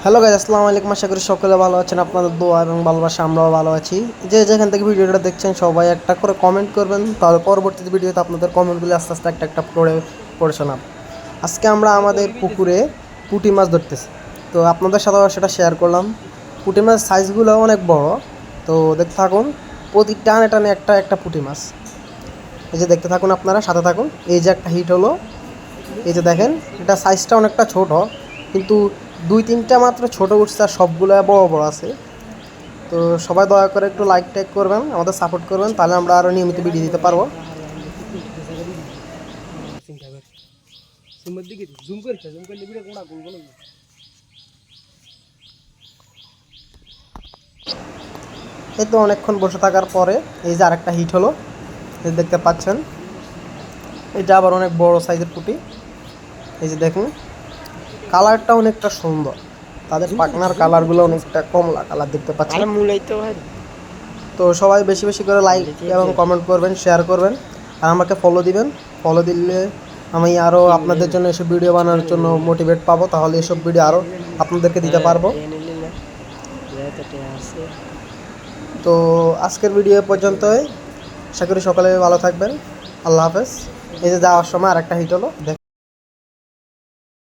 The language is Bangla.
হ্যালো গাইস, আসসালামু আলাইকুম। আশা করি সকলে ভালো আছেন। আপনাদের দোয়া এবং ভালোবাসা আমরাও ভালো আছি। যে যেখান থেকে ভিডিওটা দেখছেন সবাই একটা করে কমেন্ট করবেন, তাহলে পরবর্তী ভিডিওতে আপনাদের কমেন্টগুলি আস্তে আস্তে একটা একটা পড়ে শোনাব। আজকে আমরা আমাদের পুকুরে পুঁটি মাছ ধরতেছি, তো আপনাদের সাথে সেটা শেয়ার করলাম। পুঁটি মাছ সাইজগুলো অনেক বড়, তো দেখতে থাকুন। প্রতি টানে টানে একটা একটা পুঁটি মাছ। এই যে দেখতে থাকুন, আপনারা সাথে থাকুন। এই যে একটা হিট হলো, এই যে দেখেন, এটা সাইজটা অনেকটা ছোট, কিন্তু দুই তিনটা মাত্র ছোট উঠছে আর সবগুলো বড় বড় আছে। তো সবাই দয়া করে একটু লাইক টাইক করবেন, আমাদের সাপোর্ট করবেন, তাহলে আমরা আরও নিয়মিত ভিডিও দিতে পারবো। এই তো অনেকক্ষণ বসে থাকার পরে এই যে আরেকটা হিট হলো, এই দেখতে পাচ্ছেন। এটা আবার অনেক বড় সাইজের পুঁটি। এই যে দেখুন, কালারটা অনেকটা সুন্দর, তাদের পাখনার কালারগুলো অনেকটা কমলা কালার দেখতে পাচ্ছেন। তো সবাই বেশি বেশি করে লাইক এবং কমেন্ট করবেন, শেয়ার করবেন, আর আমাকে ফলো দিবেন। ফলো দিলে আমি আরও আপনাদের জন্য এসব ভিডিও বানানোর জন্য মোটিভেট পাবো, তাহলে এসব ভিডিও আরও আপনাদেরকে দিতে পারবো। তো আজকের ভিডিও পর্যন্তই। আশা করি সকলে ভালো থাকবেন। আল্লাহ হাফেজ। এই যে যাওয়ার সময় আরেকটা হিট হলো।